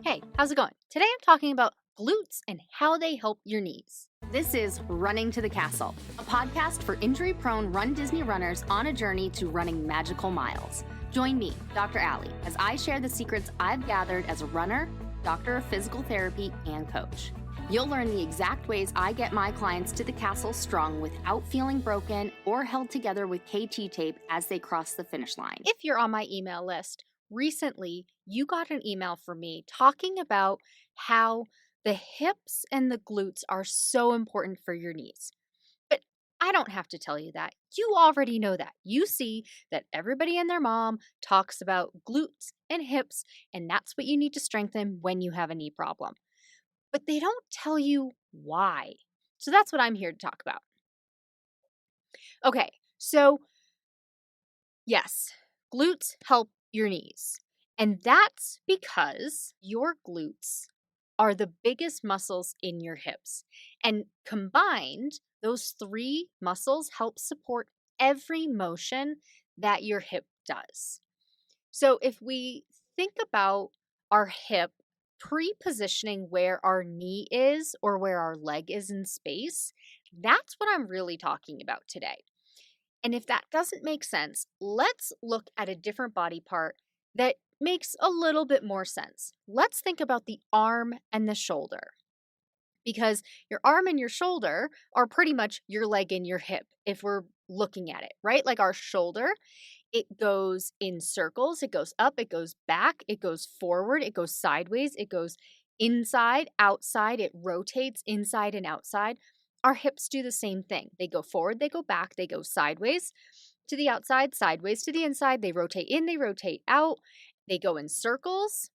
Hey, how's it going? Today I'm talking about glutes and how they help your knees. This is Running to the Castle, a podcast for injury-prone RunDisney runners on a journey to running magical miles. Join me, Dr. Allie, as I share the secrets I've gathered as a runner, doctor of physical therapy, and coach. You'll learn the exact ways I get my clients to the castle strong without feeling broken or held together with KT tape as they cross the finish line. If you're on my email list, recently you got an email from me talking about how the hips and the glutes are so important for your knees. But I don't have to tell you that. You already know that. You see that everybody and their mom talks about glutes and hips, and that's what you need to strengthen when you have a knee problem. But they don't tell you why. So that's what I'm here to talk about. Okay, so yes, glutes help your knees. And that's because your glutes are the biggest muscles in your hips. And combined, those three muscles help support every motion that your hip does. So if we think about our hip pre-positioning where our knee is or where our leg is in space, that's what I'm really talking about today. And if that doesn't make sense, let's look at a different body part that makes a little bit more sense. Let's think about the arm and the shoulder, because your arm and your shoulder are pretty much your leg and your hip if we're looking at it, right? Like our shoulder, it goes in circles, it goes up, it goes back, it goes forward, it goes sideways, it goes inside, outside, it rotates inside and outside. Our hips do the same thing. They go forward, they go back, they go sideways to the outside, sideways to the inside, they rotate in, they rotate out, they go in circles.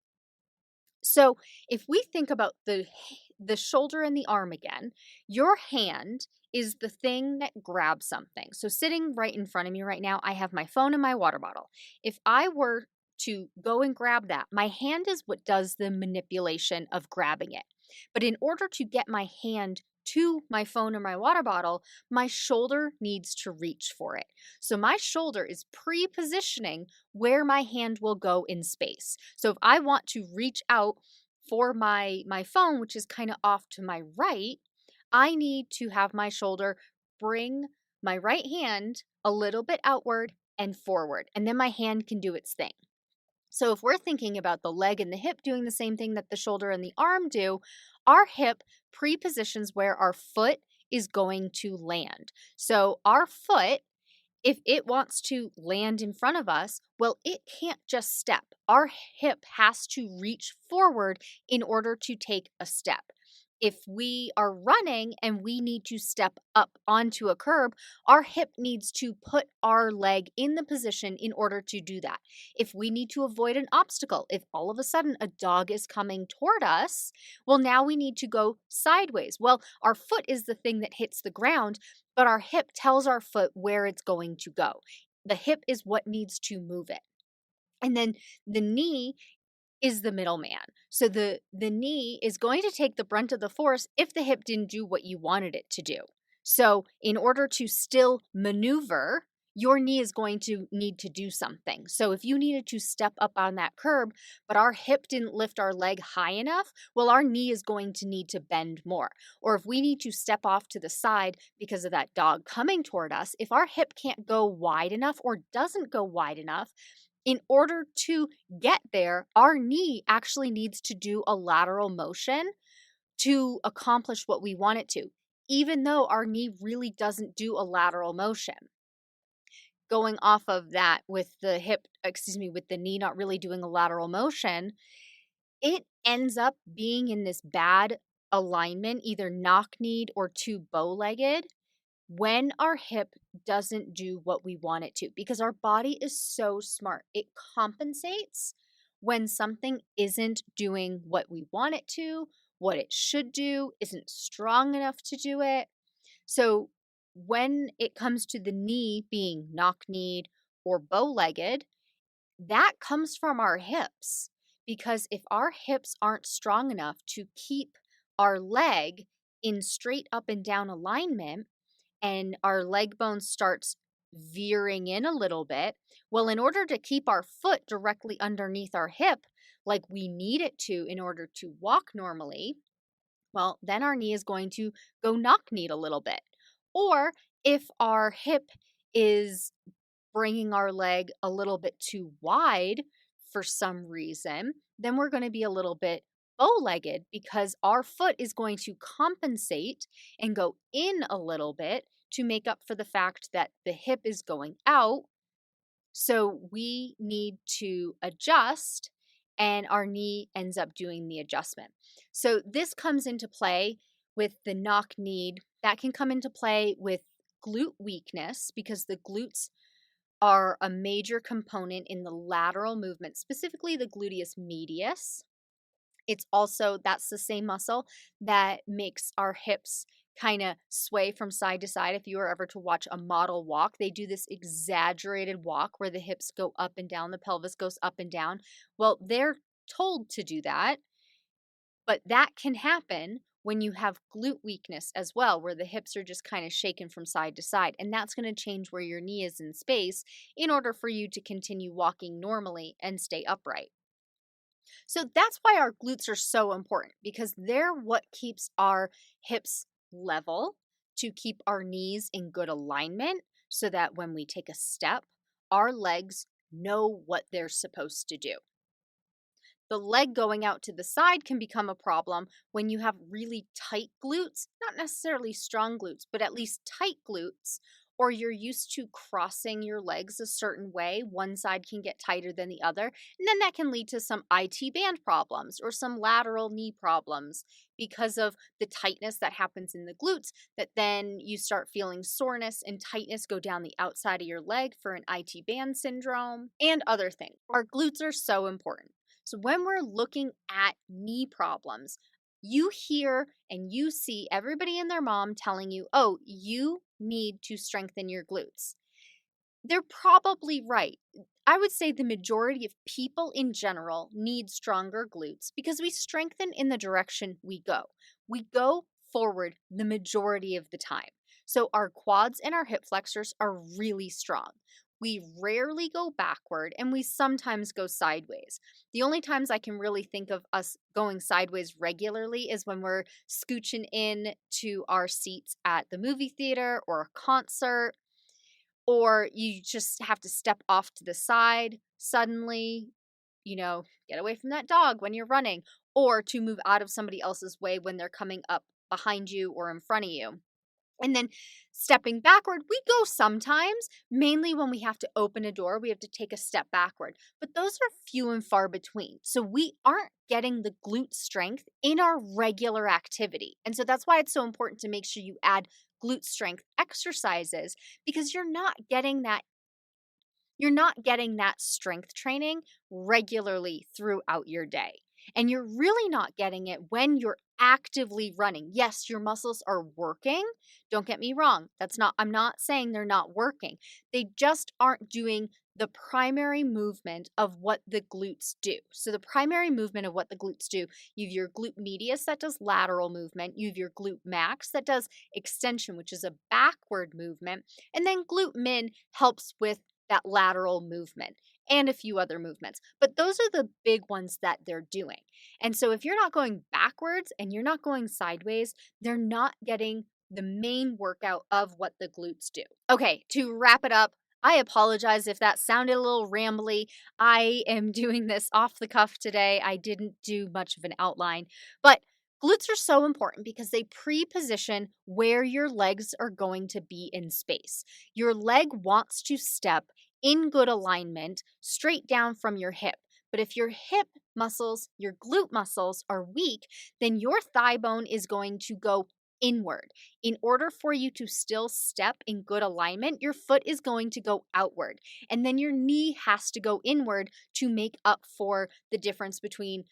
So if we think about the shoulder and the arm again, your hand is the thing that grabs something. So sitting right in front of me right now, I have my phone and my water bottle. If I were to go and grab that, my hand is what does the manipulation of grabbing it. But in order to get my hand to my phone or my water bottle, my shoulder needs to reach for it. So my shoulder is pre-positioning where my hand will go in space. So if I want to reach out for my phone, which is kind of off to my right, I need to have my shoulder bring my right hand a little bit outward and forward, and then my hand can do its thing. So if we're thinking about the leg and the hip doing the same thing that the shoulder and the arm do, our hip pre-positions where our foot is going to land. So our foot, if it wants to land in front of us, well, it can't just step. Our hip has to reach forward in order to take a step. If we are running and we need to step up onto a curb, our hip needs to put our leg in the position in order to do that. If we need to avoid an obstacle, if all of a sudden a dog is coming toward us, well, now we need to go sideways. Well, our foot is the thing that hits the ground, but our hip tells our foot where it's going to go. The hip is what needs to move it. And then the knee is the middleman. So the knee is going to take the brunt of the force if the hip didn't do what you wanted it to do. So in order to still maneuver, your knee is going to need to do something. So if you needed to step up on that curb, but our hip didn't lift our leg high enough, well, our knee is going to need to bend more. Or if we need to step off to the side because of that dog coming toward us, if our hip can't go wide enough or doesn't go wide enough, in order to get there, our knee actually needs to do a lateral motion to accomplish what we want it to, even though our knee really doesn't do a lateral motion. Going off of that with the knee not really doing a lateral motion, it ends up being in this bad alignment, either knock-kneed or too bow-legged, when our hip doesn't do what we want it to, because our body is so smart. It compensates when something isn't doing what we want it to, what it should do, isn't strong enough to do it. So when it comes to the knee being knock-kneed or bow-legged, that comes from our hips, because if our hips aren't strong enough to keep our leg in straight up and down alignment, and our leg bone starts veering in a little bit, well, in order to keep our foot directly underneath our hip, like we need it to in order to walk normally, well, then our knee is going to go knock-kneed a little bit. Or if our hip is bringing our leg a little bit too wide for some reason, then we're going to be a little bit bow-legged because our foot is going to compensate and go in a little bit to make up for the fact that the hip is going out. So we need to adjust, and our knee ends up doing the adjustment. So this comes into play with the knock-kneed. That can come into play with glute weakness because the glutes are a major component in the lateral movement, specifically the gluteus medius. It's also, that's the same muscle that makes our hips kind of sway from side to side. If you were ever to watch a model walk, they do this exaggerated walk where the hips go up and down, the pelvis goes up and down. Well, they're told to do that, but that can happen when you have glute weakness as well, where the hips are just kind of shaken from side to side. And that's going to change where your knee is in space in order for you to continue walking normally and stay upright. So that's why our glutes are so important, because they're what keeps our hips level, to keep our knees in good alignment so that when we take a step, our legs know what they're supposed to do. The leg going out to the side can become a problem when you have really tight glutes, not necessarily strong glutes, but at least tight glutes, or you're used to crossing your legs a certain way. One side can get tighter than the other, and then that can lead to some IT band problems or some lateral knee problems because of the tightness that happens in the glutes, that then you start feeling soreness and tightness go down the outside of your leg for an IT band syndrome and other things. Our glutes are so important. So when we're looking at knee problems, you hear and you see everybody and their mom telling you, oh, you need to strengthen your glutes. They're probably right. I would say the majority of people in general need stronger glutes because we strengthen in the direction we go. We go forward the majority of the time. So our quads and our hip flexors are really strong. We rarely go backward, and we sometimes go sideways. The only times I can really think of us going sideways regularly is when we're scooching in to our seats at the movie theater or a concert, or you just have to step off to the side suddenly, get away from that dog when you're running, or to move out of somebody else's way when they're coming up behind you or in front of you. And then stepping backward, we go sometimes, mainly when we have to open a door, we have to take a step backward. But those are few and far between. So we aren't getting the glute strength in our regular activity. And so that's why it's so important to make sure you add glute strength exercises, because you're not getting that strength training regularly throughout your day. And you're really not getting it when you're actively running. Yes, your muscles are working. Don't get me wrong. I'm not saying they're not working. They just aren't doing the primary movement of what the glutes do. So the primary movement of what the glutes do, you have your glute medius that does lateral movement, you have your glute max that does extension, which is a backward movement, and then glute min helps with that lateral movement and a few other movements. But those are the big ones that they're doing. And so if you're not going backwards and you're not going sideways, they're not getting the main workout of what the glutes do. Okay, to wrap it up, I apologize if that sounded a little rambly. I am doing this off the cuff today. I didn't do much of an outline, but glutes are so important because they pre-position where your legs are going to be in space. Your leg wants to step in good alignment straight down from your hip. But if your hip muscles, your glute muscles are weak, then your thigh bone is going to go inward. In order for you to still step in good alignment, your foot is going to go outward. And then your knee has to go inward to make up for the difference between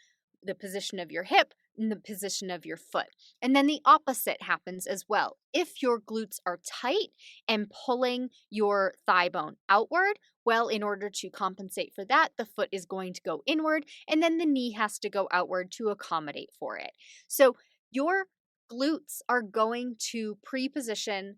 the position of your hip and the position of your foot. And then the opposite happens as well. If your glutes are tight and pulling your thigh bone outward, well, in order to compensate for that, the foot is going to go inward, and then the knee has to go outward to accommodate for it. So your glutes are going to pre-position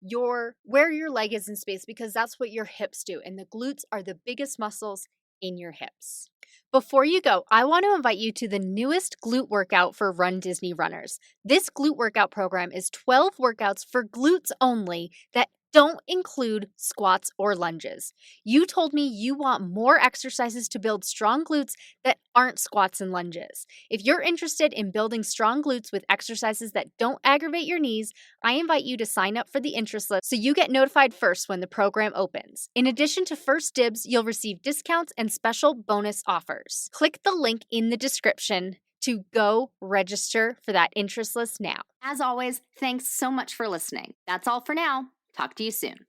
where your leg is in space, because that's what your hips do, and the glutes are the biggest muscles in your hips. Before you go, I want to invite you to the newest glute workout for Run Disney runners. This glute workout program is 12 workouts for glutes only that don't include squats or lunges. You told me you want more exercises to build strong glutes that aren't squats and lunges. If you're interested in building strong glutes with exercises that don't aggravate your knees, I invite you to sign up for the interest list so you get notified first when the program opens. In addition to first dibs, you'll receive discounts and special bonus offers. Click the link in the description to go register for that interest list now. As always, thanks so much for listening. That's all for now. Talk to you soon.